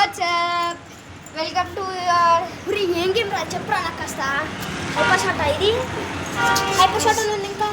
WhatsApp welcome to your పురి ఏం game రా చెప్పరా నాకు కాస్త హైపర్ షాట్ ఇది హైపర్ షాట్ ఉంది ఇంకా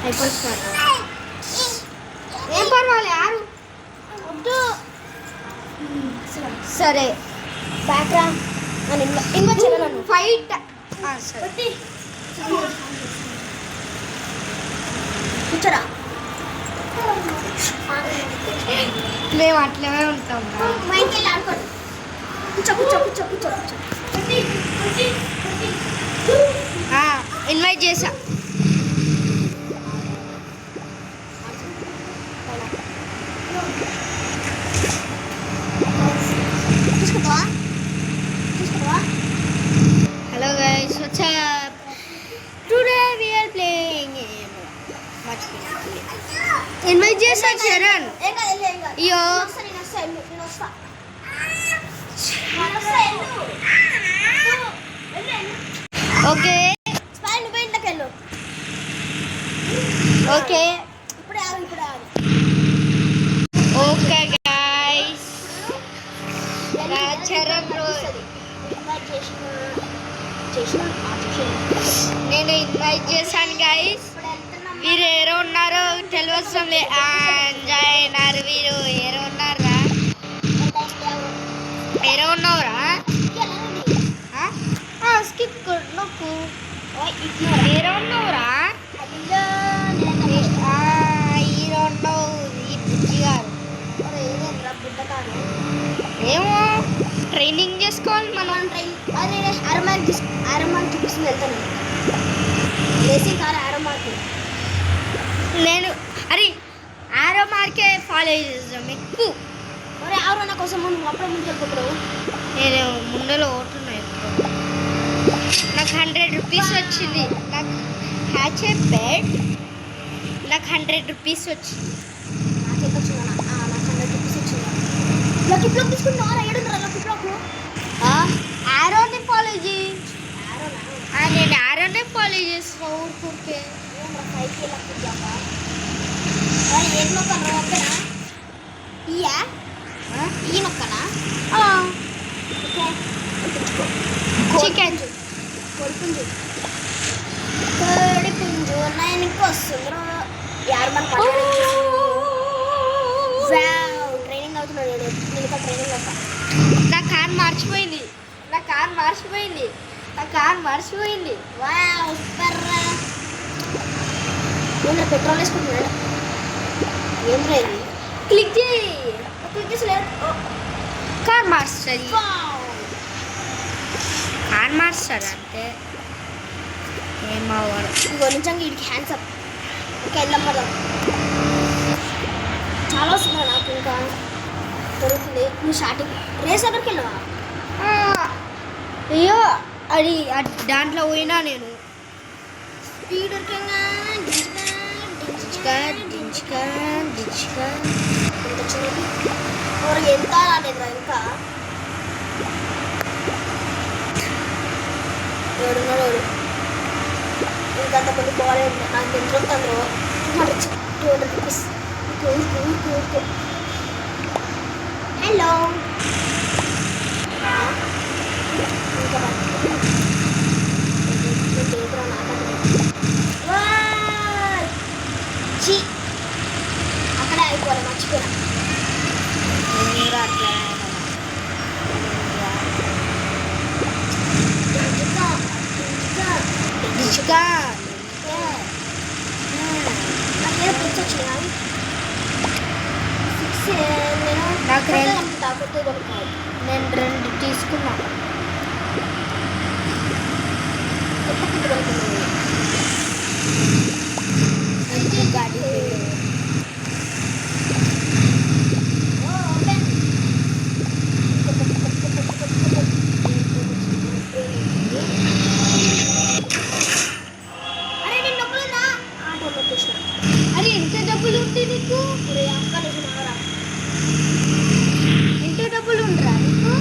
హైపర్ షాట్ ఏం పర్వాలే ఆరు వద్దు సరే బ్యాక్ రా అని ఇన్వైట్ చేయాలను ఫైట్ సరే కూర్చోరా మేము అట్లనే ఉంటాం మైండ్కి వెళ్ళి ఆడుకోండి కూర్చో కూర్చో కూర్చో కూర్చో కూర్చో ఇన్వైట్ చేసా తీసుకుంటావా తీసుకుంటావా hello guys what's up today we are playing invite చేసా చరణ్ ఏం కాదు వెళ్ళు, ఏం కాదు అయ్యో. నేను వస్తా నేను వస్తా ఓకే స్పైన్ నువ్వు ఇంట్లోకి వెళ్ళు ఓకే ఇప్పుడే ఆగు ఇప్పుడే ఆగు ఓకే గైస్ చరణ్ ఇన్వైట్ చేసిన నేను ఇన్వైట్ చేశాను గైస్ ఇప్పుడు వెళ్తున్నాం వీరు ఏరో ఉన్నారో తెలియవసరం లే ఎంజాయ్ అయినారు వీరు ఏరో ఉన్నారా ఏరో ఉన్నావురా స్కిప్ నొక్కు ఏరో ఉన్నావురా హీరో ఉన్నావు ఈ బుజ్జి గారు ఏమో ట్రైనింగ్ చేసుకోవాలి మనం అరమార్క్ చూపిస్తుంది వెళ్తాను రేసింగ్ కార్ అరమార్క్ నేను అరే ఆరో మార్కే ఫాలో చేద్దాం ఎక్కువ మరి ఎవరన్నా కోసం నువ్వు అప్పుడే ముందు వెళ్ళిపోతున్నావు నేను ముందలో ఓటున్నా ఎక్కువ నాకు 100 రూపీస్ వచ్చింది నాకు హ్యాచ్ ఏ బెడ్ నాకు 100 రూపీస్ వచ్చింది నాకు ఎంత వచ్చిందా నాకు 100 రూపీస్ వచ్చిందా లక్కీ బ్లాక్ తీసుకుంటున్నారా ఏడున్నారా లక్కీ బ్లాక్ ఆరోనే ఫాలో చేయి నేను ఆరోనే ఫాలో చేస్తున్నా ఊరుకుంటే పైకి లక్కీ బ్లాక్ మరి ఏం నొక్కను ఓకేనా ఇయా ఈ నొక్కనా ఓకే చికెన్ కోడిపుంజు కోడిపుంజు నేను ఇంకో వస్తుందో యారు మన ట్రైనింగ్ అవుతున్నాడు నేను ఇంకా ట్రైనింగ్ అవుతా నా కార్ మార్చిపోయింది నా కార్ మార్చిపోయింది నా కార్ మార్చిపోయింది వావ్ సూపర్ నేను పెట్రోల్ వేసుకుంటున్నాడు ఏం లేదు క్లిక్ చేయి క్లిక్ చేసి లేదు కార్ మార్చుతుంది కార్ మార్చాడు అంటే ఏమవ్వడు ఇదిగో నిజంగా వీడికి హ్యాండ్స్ అప్ ఇంకా వెళ్ళాం పదాం చాలా వస్తుంది నాకు ఇంకా దొరుకుతుంది నువ్వు స్టార్టింగ్ రేస్ ఎక్కడికి వెళ్ళావా అయ్యో అది దాంట్లో పోయినా నేను స్పీడ్ డించుకా ఎంత చిన్నది ఎవరికి ఎంత రాలేదురా ఇంకా ఎవరున్నారు ఇంకా అంతమంది పోవాలి నాకు ఎంత వస్తుందో 200 రూపీస్ హలో అక్కడే అయిపోవాలి మర్చిపోయినా మీరు అట్లా డించుకా నాకేదో పిచ్చి వచ్చినాయి నాకు రెండు. కొత్తగా నేను 2 తీసుకున్నా గాడి అరే నేను డబ్బులున్నా ఆటో వచ్చేసిన అరే ఎంత డబ్బులు ఉంటే నీకు అక్క నుంచి మారా ఎంత డబ్బులు ఉండరా నీకు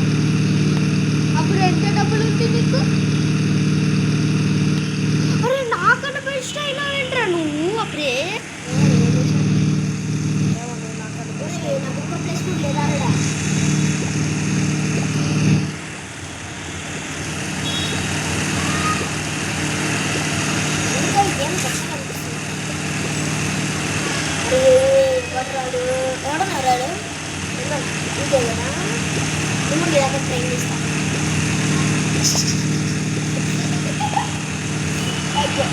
అప్పుడు ఎంత డబ్బులు ఉంటే నీకు అరే నాకన్నా బెస్ట్ అయినా ఏంట్రా నువ్వు అప్పుడే నాకు ఒక ప్లేస్ లేదా ఎవడన్నాడు ఇంతే కదా నువ్వు నీ దగ్గర ట్రైన్ చేస్తా ఓకే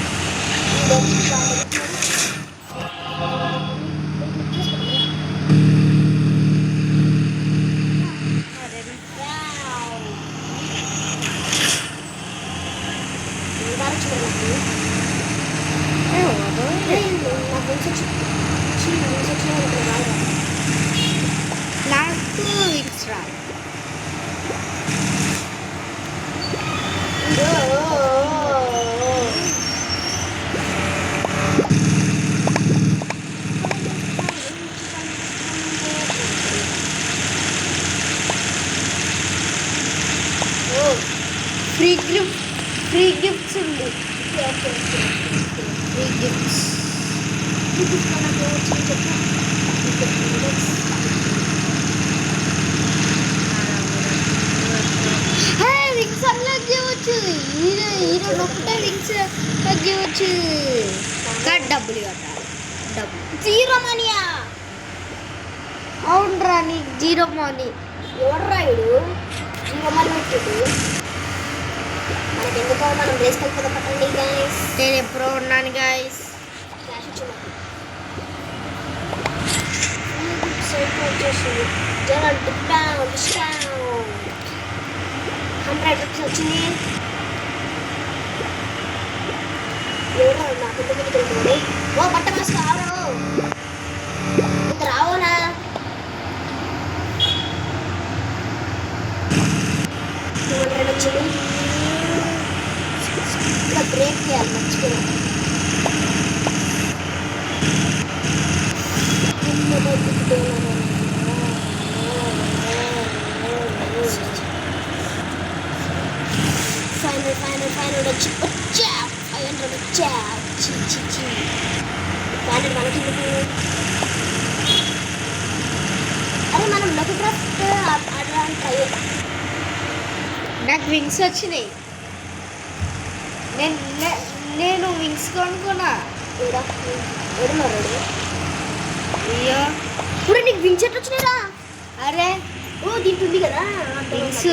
నాకు వింగ్స్ రాదు. ఫ్రీ గిఫ్ట్స్ ఉంది. ఫ్రీ గిఫ్ట్స్ వింగ్స్ అన్లాక్ చేయవచ్చు. హీరో ఒకటే వింగ్స్ అన్లాక్ చేయవచ్చు. కానీ డబ్బులు కట్టాలి. డబ్బులు జీరో మనీయా అవునరా నీకు జీరో మనీ. ఎవరు రాయుడు జీరో మనీ పెట్టాడు మనకి ఎందుకో మనం రేస్ కలిపి పట్టండి గైస్ నేను ఎప్పుడో ఉన్నాను గైస్. క్యాష్ వచ్చింది వచ్చేసి జనం డిస్కౌంట్ 100 రూపీస్ వచ్చింది. ఎవరు నాకు ఇంటికి తెలుస్తుంది ఓ బట్ట మాస్క్ రావు ఇంత రావునా 200 వచ్చింది. ఇంకా బ్రేక్ చేయాలి మర్చిపోయినా ఫైనల్ వచ్చి వచ్చా 500 వచ్చా ఫైనల్ మనకి అరే మనం లక్కీ క్రాఫ్ట్ ఆడడానికి ట్రై నాకు వింగ్స్ వచ్చినాయి. నేను వింగ్స్ కొనుక్కున్నా. ఏడున్నారు అయ్యో ఇప్పుడు నీకు వింగ్స్ ఎట్లా వచ్చినాయిరా? అరే ఓ దీంట్లో ఉంది కదా వింగ్స్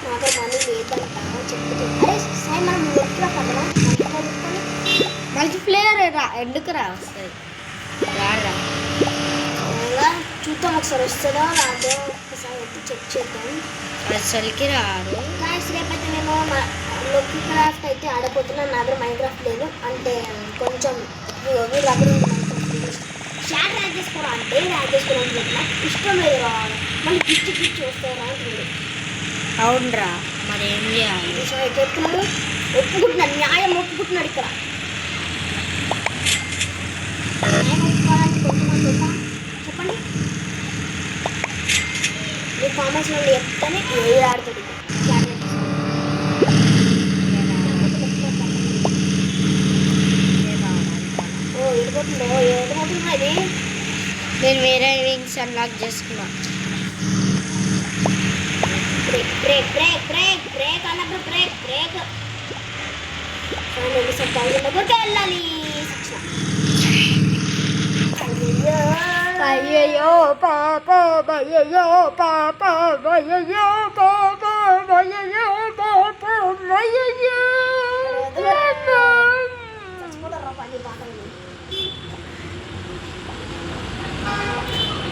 నాతో మనీ లేదంట చెప్తుంది. అరే సాయి మనం ఎట్లా పడరా మల్టీప్లేయర్ ఎందుకు రా వస్తుంది రారా. అలా చూద్దాం ఒకసారి వస్తుందో రాదో ఒకసారి వచ్చి చెక్ చేద్దాం. అసలుకి రాదు. గాయస్ రేపైతే నేను లక్కీ క్రాఫ్ట్ అయితే ఆడపోతున్నాను. నా దగ్గర మైన్క్రాఫ్ట్ లేదు అంటే కొంచెం వీళ్ళ దగ్గర షాట్ యాడ్ చేసుకోవడం అంటే యాడ్ చేసుకోవడం నాకు ఇష్టం లేదు రావాలి మళ్ళీ గిచ్చి వస్తాయి అంటున్నాడు. అవునరా మరి ఏం చేయాలి? చెప్తున్నాడు ఒప్పుకుంటున్నాడు న్యాయం ఒప్పుకుంటున్నాడు ఇక్కడ. న్యాయం ఒప్పుకోవాలని కొంతమంది ఉందా చెప్పండి మీ కామెంట్స్లో చెప్తానే ఏది ఆడుతుంది ఓ ఎడిపోతుందో ఏడిపోతుందో అది నేను వేరే వింగ్స్ అన్లాక్ చేసుకున్నా. Break break break break break అన్నప్పుడు బ్రేక్ బ్రేక్ దగ్గరికి వెళ్ళాలి. అయ్యయ్యో పాప అయ్యయ్యో పాప అయ్యయ్యో పాప అయ్యయ్యో పాప అయ్యయ్యో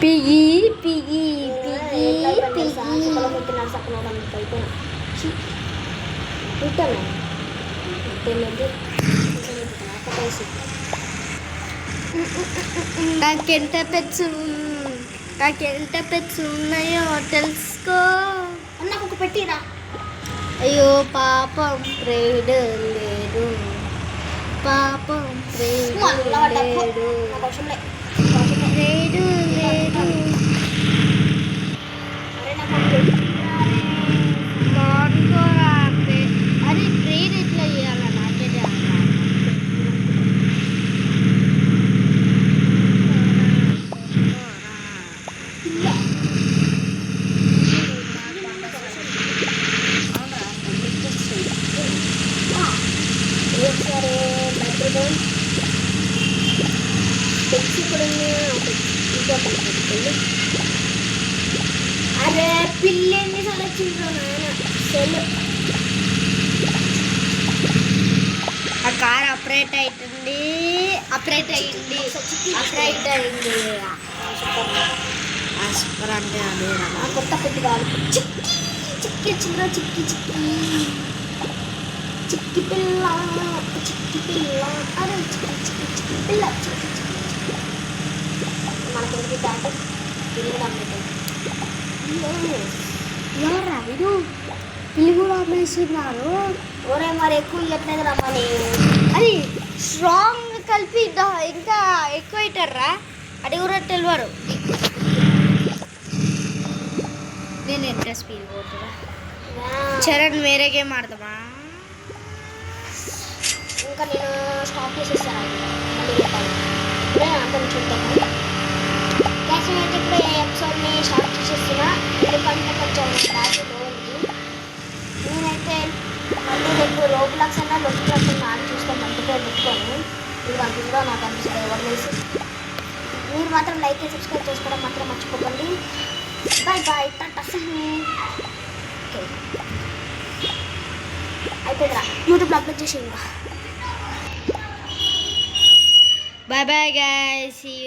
పిగి పిగి పిగి పిగి నాకెంత పెట్స్ ఉన్నాయో తెలుసుకో. నాకు ఒక పెట్టిరా. అయ్యో పాపం ప్రేడ్ లేడు పాపం ప్రేడ్ లేడు ప్రేడ్ లేడు. బాగుంకోరా అరే ట్రైన్ ఎట్లా చేయాలా నాకైతే ఒకసారి మైక్రోఫోన్ తెచ్చి కూడా ఇంకోటి. అరే పిల్లి ఎన్ని సార్లు వచ్చిండ్రు నాయన సెల్. ఆ కార్ అప్రేట్ అవుతుంది, అప్రేట్ అయ్యింది, అప్రేట్ అయింది. సూపర్ అంటే అదే ఆ కొత్త పెట్టి కావాలి. చిక్కి చిక్కి వచ్చిందిరా, చిక్కి చిక్కి చిక్కి పిల్ల, చిక్కి పిల్ల, అరే చిక్కి చిక్కి చిక్కి పిల్ల, చిక్కి చిక్కి చిక్కి. మనకెందుకు దాంట్లో పిల్లి కూడా అమ్మేది. ఎవరా వీడు? పిల్లి కూడా అమ్మేస్తున్నారు. ఒరే మరి ఎక్కువ ఇవ్వట్లేదు రమ్మని. అది స్ట్రాంగ్ కలిపి ఇంకా ఎక్కువ అవుతారా? అది కూడా తెలియరు. నేను ఎంత స్పీడ్ పోతున్నా. చరణ్ వేరే గేమ్ ఆడదామా? ఇంకా నేను స్టాప్ చేసేస్తాను. మళ్ళీ చెప్పాలి. ఇప్పుడే అందరం చూద్దాము. గ్యాస్ అయితే ఇప్పుడు ఈ ఎపిసోడ్ని స్టార్ట్ చేసేస్తున్నా. ఎందుకంటే కొంచెం బ్యాటరీలో ఉంది. నేనైతే మళ్ళీ రేపు రోబ్లాక్స్ అన్నా లొక్కిలాక్స్ అన్నా ఆడి చూస్తాను. మంచిగా పెట్టుకొని ఇది పంపించడం నాకు అనిపిస్తుంది. ఎవరు వేసి మీరు మాత్రం లైక్ చేసి సబ్స్క్రైబ్ చేసుకోవడం మాత్రం మర్చిపోకండి. Bye bye, tata see. Okay అయిపోయిందిరా, యూట్యూబ్లో అప్లోడ్ చేసి. Bye bye guys. See you.